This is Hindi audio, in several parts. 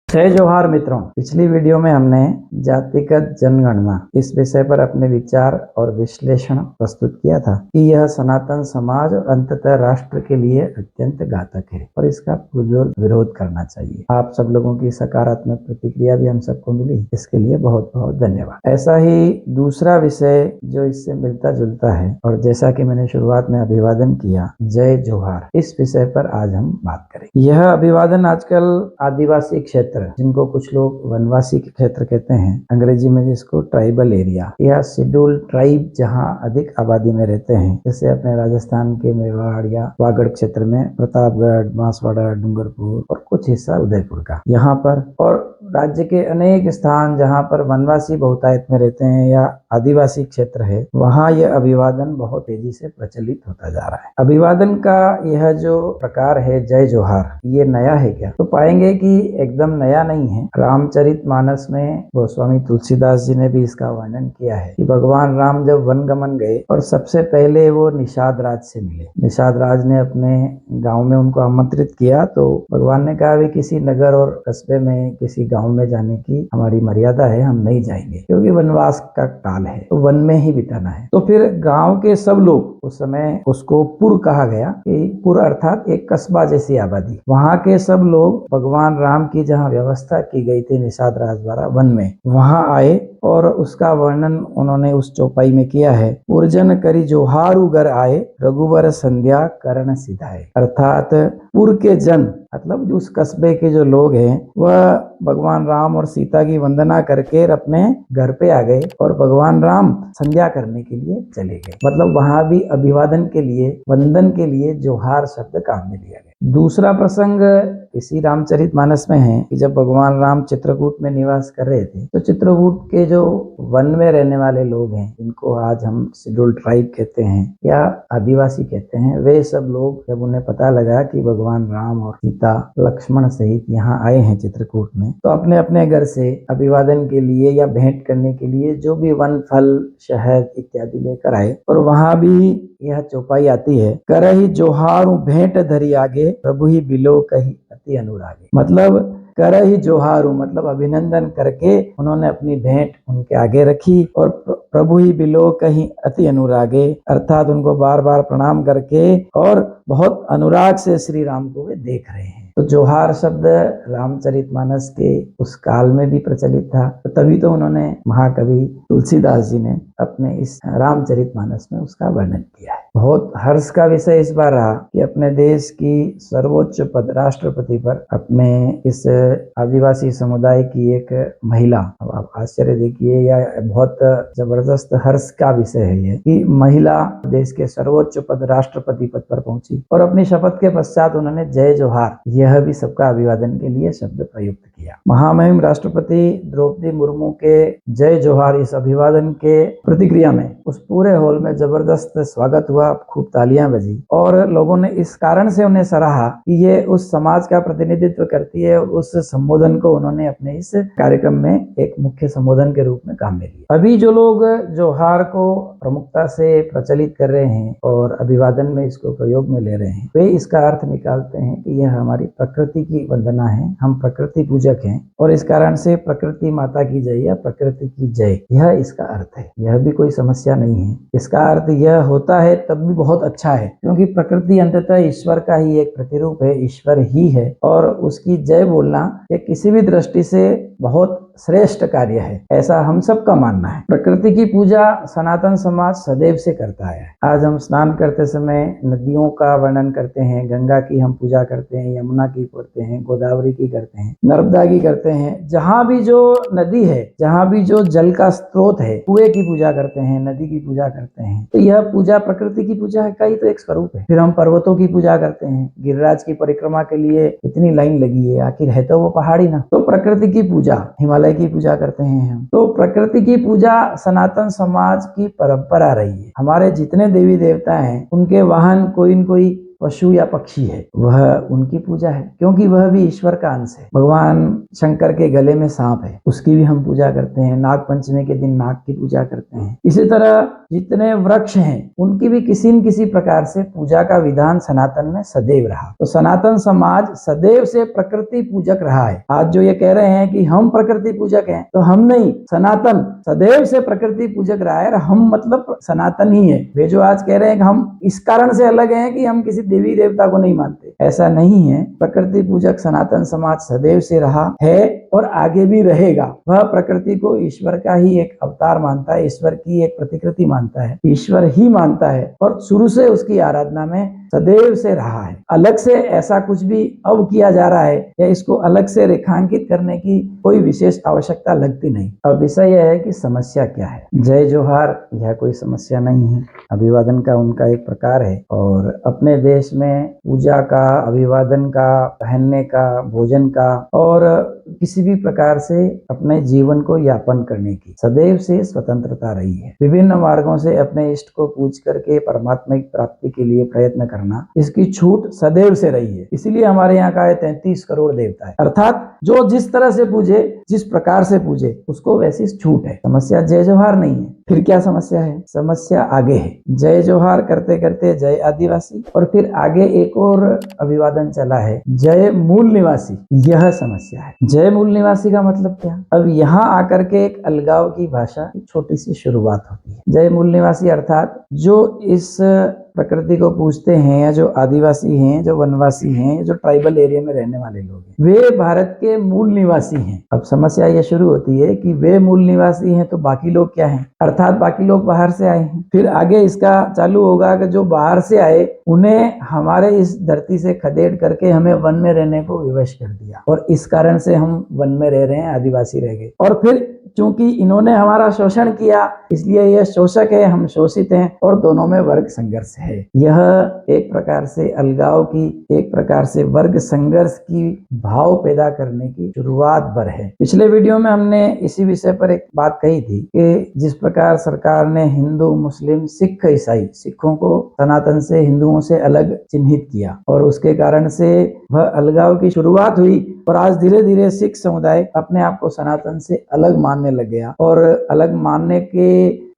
जय जोहार मित्रों। पिछली वीडियो में हमने जातिगत जनगणना इस विषय पर अपने विचार और विश्लेषण प्रस्तुत किया था कि यह सनातन समाज और अंततः राष्ट्र के लिए अत्यंत घातक है और इसका पुरजोर विरोध करना चाहिए। आप सब लोगों की सकारात्मक प्रतिक्रिया भी हम सबको मिली, इसके लिए बहुत बहुत धन्यवाद। ऐसा ही दूसरा विषय जो इससे मिलता जुलता है और जैसा कि मैंने शुरुआत में अभिवादन किया, जय जोहार, इस विषय पर आज हम बात करेंगे। यह अभिवादन आजकल आदिवासी क्षेत्र, जिनको कुछ लोग वनवासी के क्षेत्र कहते हैं, अंग्रेजी में जिसको ट्राइबल एरिया या शेड्यूल्ड ट्राइब, जहां अधिक आबादी में रहते हैं, जैसे अपने राजस्थान के मेवाड़ या वागड़ क्षेत्र में प्रतापगढ़, बांसवाड़ा, डूंगरपुर और कुछ हिस्सा उदयपुर का, यहाँ पर, और राज्य के अनेक स्थान जहाँ पर वनवासी बहुतायत में रहते हैं या आदिवासी क्षेत्र है, वहाँ यह अभिवादन बहुत तेजी से प्रचलित होता जा रहा है। अभिवादन का यह जो प्रकार है जय जोहार, ये नया है क्या? तो पाएंगे कि एकदम नया नहीं है। रामचरितमानस में गोस्वामी तुलसीदास जी ने भी इसका वर्णन किया है कि भगवान राम जब वनगमन गए और सबसे पहले वो निषाद राज से मिले। निषाद राज ने अपने गांव में उनको आमंत्रित किया, तो भगवान ने कहा भी किसी नगर और कस्बे में, किसी गांव में जाने की हमारी मर्यादा है, हम नहीं जाएंगे क्योंकि वनवास का काल है, तो वन में ही बिताना है। तो फिर गांव के सब लोग, उस समय उसको पुर कहा गया, कि पुर अर्थात एक कस्बा जैसी आबादी, वहां के सब लोग भगवान राम की जहाँ व्यवस्था की गई थी निषाद राज द्वारा वन में, वहां आए और उसका वर्णन उन्होंने उस चौपाई में किया है। उर्जन करी जोहारू घर आए, रघुवर संध्या करण सिधाए। अर्थात पुर के जन, मतलब उस कस्बे के जो लोग हैं, वह भगवान राम और सीता की वंदना करके अपने घर पे आ गए और भगवान राम संध्या करने के लिए चले गए। मतलब वहां भी अभिवादन के लिए, वंदन के लिए जोहार शब्द काम में लिया गया। दूसरा प्रसंग इसी रामचरितमानस में है कि जब भगवान राम चित्रकूट में निवास कर रहे थे, तो चित्रकूट के जो वन में रहने वाले लोग हैं, जिनको आज हम शेड्यूल्ड ट्राइब कहते हैं या आदिवासी कहते हैं, वे सब लोग जब उन्हें पता लगा कि भगवान राम और सीता लक्ष्मण सहित यहाँ आए हैं चित्रकूट में, तो अपने अपने घर से अभिवादन के लिए या भेंट करने के लिए जो भी वन, फल, शहद इत्यादि लेकर आए। और वहां भी यह चौपाई आती है, करहि जोहारू भेंट धरी आगे, प्रभु ही बिलो कही अति अनुरागे। मतलब करहि जोहारू मतलब अभिनंदन करके उन्होंने अपनी भेंट उनके आगे रखी और प्रभु ही बिलो कहीं अति अनुरागे, अर्थात उनको बार बार प्रणाम करके और बहुत अनुराग से श्री राम को वे देख रहे हैं। तो जोहार शब्द रामचरितमानस के उस काल में भी प्रचलित था, तो तभी तो उन्होंने, महाकवि तुलसीदास जी ने अपने इस रामचरितमानस में उसका वर्णन किया है। बहुत हर्ष का विषय इस बार रहा कि अपने देश की सर्वोच्च पद, राष्ट्रपति पर, अपने इस आदिवासी समुदाय की एक महिला, अब आप आश्चर्य देखिए, या बहुत जबरदस्त हर्ष का विषय है ये, कि महिला देश के सर्वोच्च पद, राष्ट्रपति पद पर पहुंची और अपनी शपथ के पश्चात उन्होंने जय जोहार, यह भी सबका अभिवादन के लिए शब्द प्रयुक्त किया। महामहिम राष्ट्रपति द्रौपदी मुर्मू के जय जोहार इस अभिवादन के प्रतिक्रिया में उस पूरे हॉल में जबरदस्त स्वागत हुआ, खूब तालियां बजी और लोगों ने इस कारण से उन्हें सराहा कि ये उस समाज का प्रतिनिधित्व करती है। उस संबोधन को उन्होंने अपने इस कार्यक्रम में एक मुख्य संबोधन के रूप में काम में लिया। अभी जो लोग जोहार को प्रमुखता से प्रचलित कर रहे हैं और अभिवादन में इसको प्रयोग में ले रहे हैं, वे इसका अर्थ निकालते हैं कि यह हमारी प्रकृति की वंदना है, हम प्रकृति पूजक हैं और इस कारण से प्रकृति माता की जय या प्रकृति की जय, यह इसका अर्थ है। यह भी कोई समस्या नहीं है। इसका अर्थ यह होता है तब भी बहुत अच्छा है, क्योंकि प्रकृति अंततः ईश्वर का ही एक प्रतिरूप है, ईश्वर ही है और उसकी जय बोलना ये किसी भी दृष्टि से बहुत श्रेष्ठ कार्य है, ऐसा हम सबका मानना है। प्रकृति की पूजा सनातन समाज सदैव से करता है। आज हम स्नान करते समय नदियों का वर्णन करते हैं, गंगा की हम पूजा करते हैं, यमुना की करते हैं, गोदावरी की करते हैं, नर्मदा की करते हैं। जहां भी जो नदी है, जहां भी जो जल का स्रोत है, कुएं की पूजा करते हैं, नदी की पूजा करते हैं। तो यह पूजा प्रकृति की पूजा का ही तो एक स्वरूप है। फिर हम पर्वतों की पूजा करते हैं, गिरिराज की परिक्रमा के लिए इतनी लाइन लगी है, आखिर है तो वो पहाड़ी ना। तो प्रकृति की पूजा, हिमालय की पूजा करते हैं हम। तो प्रकृति की पूजा सनातन समाज की परंपरा रही है। हमारे जितने देवी देवता हैं, उनके वाहन कोई न कोई पशु या पक्षी है वह उनकी पूजा है, क्योंकि वह भी ईश्वर का अंश है। भगवान शंकर के गले में सांप है, उसकी भी हम पूजा करते हैं। नाग पंचमी के दिन नाग की पूजा करते हैं। इसी तरह जितने वृक्ष हैं उनकी भी किसी न किसी प्रकार से पूजा का विधान सनातन में सदैव रहा। तो सनातन समाज सदैव से प्रकृति पूजक रहा है। आज जो ये कह रहे हैं कि हम प्रकृति पूजक हैं, तो हम नहीं, सनातन सदैव से प्रकृति पूजक रहा है। हम मतलब सनातन ही है। वे जो आज कह रहे हैं कि हम इस कारण से अलग हैं कि हम किसी देवी देवता को नहीं मानते, ऐसा नहीं है। प्रकृति पूजक सनातन समाज सदैव से रहा है और आगे भी रहेगा। वह प्रकृति को ईश्वर का ही एक अवतार मानता है, ईश्वर की एक प्रतिकृति मानता है, ईश्वर ही मानता है और शुरू से उसकी आराधना में सदैव से रहा है। अलग से ऐसा कुछ भी अब किया जा रहा है या इसको अलग से रेखांकित करने की कोई विशेष आवश्यकता लगती नहीं। अब विषय यह है कि समस्या क्या है। जय जोहार यह कोई समस्या नहीं है। अभिवादन का उनका एक प्रकार है और अपने देश में पूजा का, अभिवादन का, पहनने का, भोजन का और किसी भी प्रकार से अपने जीवन को यापन करने की सदैव से स्वतंत्रता रही है। विभिन्न मार्गों से अपने इष्ट को पूज करके परमात्मा की प्राप्ति के लिए प्रयत्न करना, इसकी छूट सदैव से रही है। इसीलिए हमारे यहाँ का 33 करोड़ देवता है, अर्थात जो जिस तरह से पूजे, जिस प्रकार से पूजे, उसको वैसी छूट है। समस्या जय जोहार नहीं है। फिर क्या समस्या है? समस्या आगे है। जय जोहार करते करते जय आदिवासी और फिर आगे एक और अभिवादन चला है, जय मूल निवासी। यह समस्या है। जय मूल निवासी का मतलब क्या? अब यहाँ आकर के एक अलगाव की भाषा की छोटी सी शुरुआत होती है। जय मूल निवासी अर्थात जो इस प्रकृति को पूजते हैं या जो आदिवासी हैं, जो वनवासी हैं, जो ट्राइबल एरिया में रहने वाले लोग हैं, वे भारत के मूल निवासी हैं। अब समस्या ये शुरू होती है कि वे मूल निवासी हैं तो बाकी लोग क्या हैं? अर्थात बाकी लोग बाहर से आए हैं। फिर आगे इसका चालू होगा कि जो बाहर से आए उन्हें हमारे इस धरती से खदेड़ करके हमें वन में रहने को विवश कर दिया और इस कारण से हम वन में रह रहे हैं, आदिवासी रह गए। और फिर चूंकि इन्होंने हमारा शोषण किया इसलिए यह शोषक है, हम शोषित हैं और दोनों में वर्ग संघर्ष है। यह एक प्रकार से अलगाव की, एक प्रकार से वर्ग संघर्ष की भाव पैदा करने की शुरुआत पर है। पिछले वीडियो में हमने इसी विषय पर एक बात कही थी कि जिस प्रकार सरकार ने हिंदू, मुस्लिम, सिख, ईसाई, सिखों को सनातन से, हिंदुओं से अलग चिन्हित किया और उसके कारण से वह अलगाव की शुरुआत हुई और आज धीरे धीरे सिख समुदाय अपने आप को सनातन से अलग मानने लग गया और अलग मानने के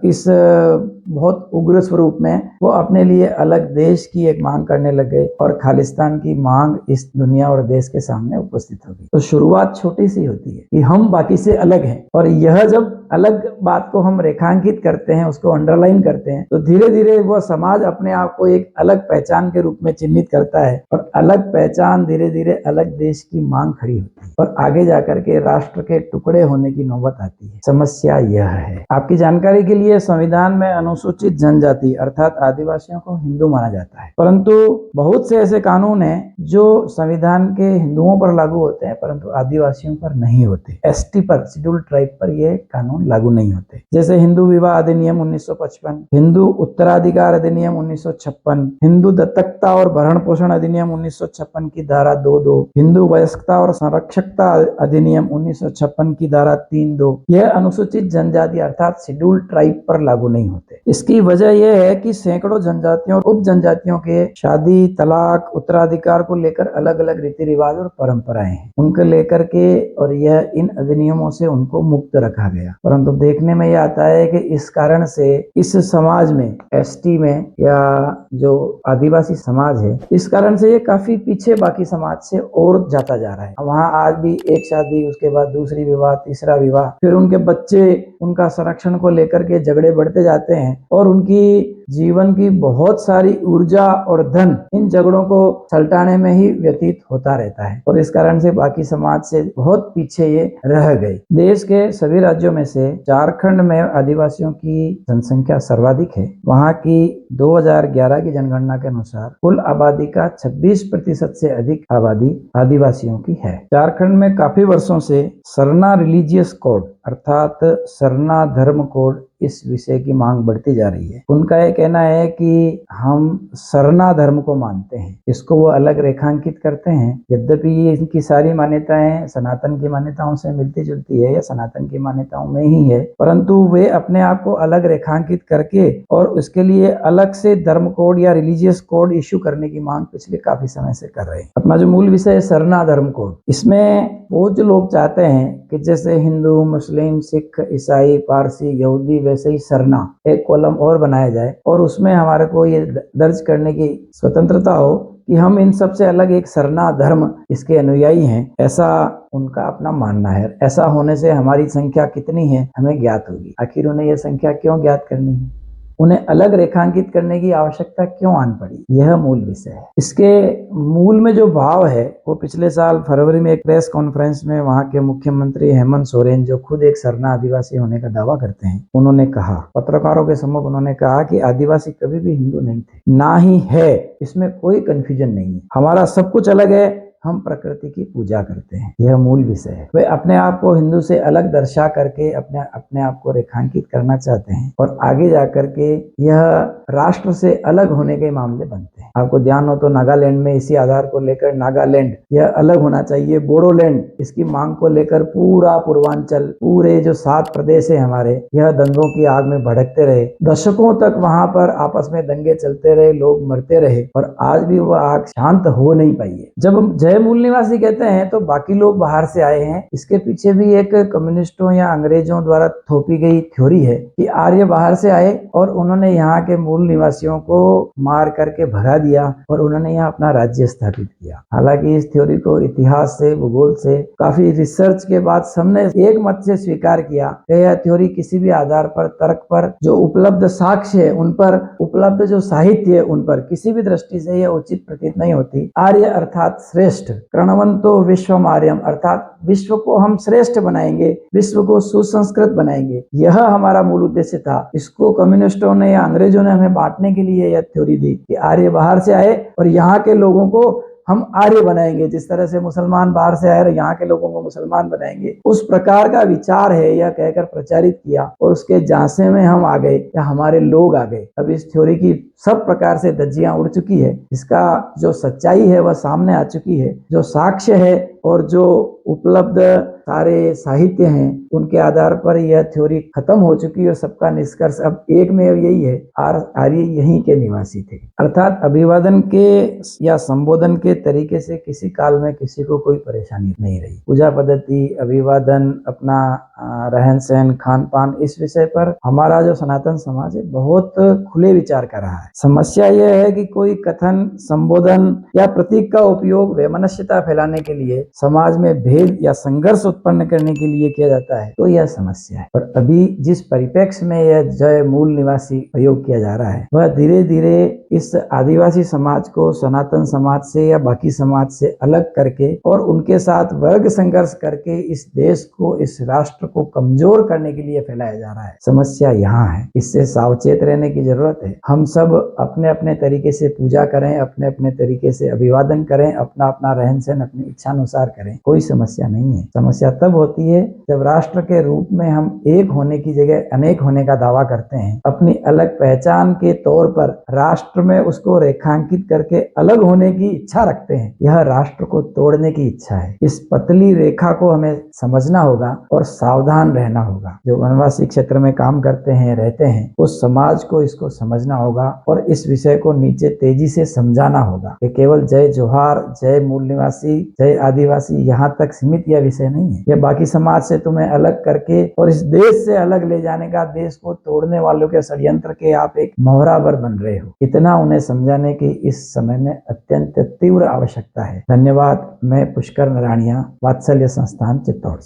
इस बहुत उग्र स्वरूप में वो अपने लिए अलग देश की एक मांग करने लगे और खालिस्तान की मांग इस दुनिया और देश के सामने उपस्थित होगी। तो शुरुआत छोटी सी होती है कि हम बाकी से अलग हैं और यह जब अलग बात को हम रेखांकित करते हैं, उसको अंडरलाइन करते हैं, तो धीरे धीरे वह समाज अपने आप को एक अलग पहचान के रूप में चिन्हित करता है और अलग पहचान धीरे धीरे अलग देश की मांग खड़ी होती है और आगे जाकर के राष्ट्र के टुकड़े होने की नौबत आती है। समस्या यह है। आपकी जानकारी के लिए संविधान में अनुसूचित जनजाति अर्थात आदिवासियों को हिंदू माना जाता है, परंतु बहुत से ऐसे कानून हैं जो संविधान के हिंदुओं पर लागू होते हैं परंतु आदिवासियों पर नहीं होते। एसटी पर, शेड्यूल्ड ट्राइब पर यह कानून लागू नहीं होते। जैसे हिंदू विवाह अधिनियम 1955, हिंदू उत्तराधिकार अधिनियम 1956, हिंदू दत्तकता और भरण पोषण अधिनियम 1956 की धारा 2(2), हिंदू वयस्कता और संरक्षकता अधिनियम 1956 की धारा 3(2), यह अनुसूचित जनजाति अर्थात शेड्यूल्ड ट्राइब पर लागू नहीं होते। इसकी वजह यह है कि सैकड़ों जनजातियों, उप जनजातियों के शादी, तलाक, उत्तराधिकार को लेकर अलग अलग रीति रिवाज और परंपराएं हैं, उनको लेकर के और यह इन अधिनियमों से उनको मुक्त रखा गया। परंतु देखने में यह आता है कि इस कारण से इस समाज में, एसटी में या जो आदिवासी समाज है, इस कारण से ये काफी पीछे बाकी समाज से और जाता जा रहा है। वहाँ आज भी एक शादी, उसके बाद दूसरी विवाह, तीसरा विवाह, फिर उनके बच्चे, उनका संरक्षण को लेकर के झगड़े बढ़ते जाते हैं और उनकी जीवन की बहुत सारी ऊर्जा और धन इन झगड़ों को सलटाने में ही व्यतीत होता रहता है और इस कारण से बाकी समाज से बहुत पीछे ये रह गए। देश के सभी राज्यों में से झारखंड में आदिवासियों की जनसंख्या सर्वाधिक है। वहाँ की 2011 की जनगणना के अनुसार कुल आबादी का 26% से अधिक आबादी आदिवासियों की है। झारखंड में काफी वर्षों से सरना रिलीजियस कोड अर्थात सरना धर्म कोड, इस विषय की मांग बढ़ती जा रही है। उनका यह कहना है कि हम सरना धर्म को मानते हैं, इसको वो अलग रेखांकित करते हैं। यद्यपि ये इनकी सारी मान्यताएं सनातन की मान्यताओं से मिलती जुलती है या सनातन की मान्यताओं में ही है, परंतु वे अपने आप को अलग रेखांकित करके और उसके लिए अलग से धर्म कोड या रिलीजियस कोड इश्यू करने की मांग पिछले काफी समय से कर रहे हैं। अपना जो मूल विषय है सरना धर्म कोड, इसमें वो जो लोग चाहते हैं कि जैसे हिंदू, मुस्लिम, सिख, ईसाई, पारसी, यहूदी, वैसे ही सरना एक कॉलम और बनाया जाए और उसमें हमारे को ये दर्ज करने की स्वतंत्रता हो कि हम इन सब से अलग एक सरना धर्म इसके अनुयायी हैं, ऐसा उनका अपना मानना है। ऐसा होने से हमारी संख्या कितनी है हमें ज्ञात होगी। आखिर उन्हें यह संख्या क्यों ज्ञात करनी है, उन्हें अलग रेखांकित करने की आवश्यकता क्यों आन पड़ी, यह मूल विषय है। इसके मूल में जो भाव है वो पिछले साल फरवरी में एक प्रेस कॉन्फ्रेंस में वहां के मुख्यमंत्री हेमंत सोरेन, जो खुद एक सरना आदिवासी होने का दावा करते हैं, उन्होंने कहा, पत्रकारों के सम्मुख उन्होंने कहा कि आदिवासी कभी भी हिंदू नहीं थे, ना ही है, इसमें कोई कंफ्यूजन नहीं है, हमारा सब कुछ अलग है, हम प्रकृति की पूजा करते हैं, यह मूल विषय है। वे अपने आप को हिंदू से अलग दर्शा करके अपने आप को रेखांकित करना चाहते हैं और आगे जाकर के यह राष्ट्र से अलग होने के मामले बनते हैं। आपको ध्यान हो तो नागालैंड में इसी आधार को लेकर नागालैंड यह अलग होना चाहिए, बोडोलैंड, इसकी मांग को लेकर पूरा पूर्वांचल, पूरे जो 7 प्रदेश है हमारे, यह दंगों की आग में भड़कते रहे, दशकों तक वहां पर आपस में दंगे चलते रहे, लोग मरते रहे और आज भी वह आग शांत हो नहीं पाई है। जब हम जय मूल निवासी कहते हैं तो बाकी लोग बाहर से आए हैं, इसके पीछे भी एक कम्युनिस्टों या अंग्रेजों द्वारा थोपी गई थ्योरी है कि आर्य बाहर से आए और उन्होंने यहाँ के मूल निवासियों को मार करके भगा दिया और उन्होंने यहाँ अपना राज्य स्थापित किया। हालांकि इस थ्योरी को इतिहास से, भूगोल से काफी रिसर्च के बाद सबने एक मत से स्वीकार किया कि यह थ्योरी किसी भी आधार पर, तर्क पर, जो उपलब्ध साक्ष्य है उन पर, उपलब्ध जो साहित्य है उन पर किसी भी दृष्टि से यह उचित प्रतीत नहीं होती। आर्य अर्थात श्रेष्ठ, प्रणवंतो विश्वम आर्यम, अर्थात विश्व को हम श्रेष्ठ बनाएंगे, विश्व को सुसंस्कृत बनाएंगे, यह हमारा मूल उद्देश्य था। इसको कम्युनिस्टों ने या अंग्रेजों ने हमें बांटने के लिए यह थ्योरी दी कि आर्य बाहर से आए और यहाँ के लोगों को हम आर्य बनाएंगे, जिस तरह से मुसलमान बाहर से आए और यहाँ के लोगों को मुसलमान बनाएंगे, उस प्रकार का विचार है यह कहकर प्रचारित किया और उसके झांसे में हम आ गए या हमारे लोग आ गए। अब इस थ्योरी की सब प्रकार से धज्जियां उड़ चुकी है, इसका जो सच्चाई है वह सामने आ चुकी है, जो साक्ष्य है और जो उपलब्ध सारे साहित्य हैं उनके आधार पर यह थ्योरी खत्म हो चुकी है और सबका निष्कर्ष अब एक में यही है, आर्य यहीं के निवासी थे। अर्थात अभिवादन के या संबोधन के तरीके से किसी काल में किसी को कोई परेशानी नहीं रही। पूजा पद्धति, अभिवादन, अपना रहन सहन, खान पान, इस विषय पर हमारा जो सनातन समाज है बहुत खुले विचार कर रहा है। समस्या यह है कि कोई कथन, संबोधन या प्रतीक का उपयोग वैमनस्यता फैलाने के लिए, समाज में भेद या संघर्ष उत्पन्न करने के लिए किया जाता है, तो यह समस्या है। और अभी जिस परिप्रेक्ष्य में यह जय मूल निवासी प्रयोग किया जा रहा है वह धीरे धीरे इस आदिवासी समाज को सनातन समाज से या बाकी समाज से अलग करके और उनके साथ वर्ग संघर्ष करके इस देश को, इस राष्ट्र को कमजोर करने के लिए फैलाया जा रहा है। समस्या यहाँ है, इससे सावचेत रहने की जरूरत है। हम सब अपने अपने तरीके से पूजा करें, अपने अपने तरीके से अभिवादन करें, अपना अपना रहन सहन अपनी इच्छा अनुसार करें, कोई समस्या नहीं है। समस्या तब होती है जब राष्ट्र के रूप में हम एक होने की जगह अनेक होने का दावा करते हैं, अपनी अलग पहचान के तौर पर राष्ट्र में उसको रेखांकित करके अलग होने की इच्छा रखते हैं। यह राष्ट्र को तोड़ने की इच्छा है। इस पतली रेखा को हमें समझना होगा और सावधान रहना होगा। जो वनवासी क्षेत्र में काम करते हैं, रहते हैं, उस समाज को इसको समझना होगा और इस विषय को नीचे तेजी से समझाना होगा कि केवल जय जोहार, जय मूल निवासी, जय आदिवासी यहाँ तक सीमित यह विषय नहीं है। यह बाकी समाज से तुम्हें अलग करके और इस देश से अलग ले जाने का, देश को तोड़ने वालों के षड्यंत्र के आप एक मोहरावर बन रहे हो। इतना उन्हें समझाने की इस समय में अत्यंत तीव्र आवश्यकता है। धन्यवाद। मैं पुष्कर नारायणिया, वात्सल्य संस्थान, चित्तौड़।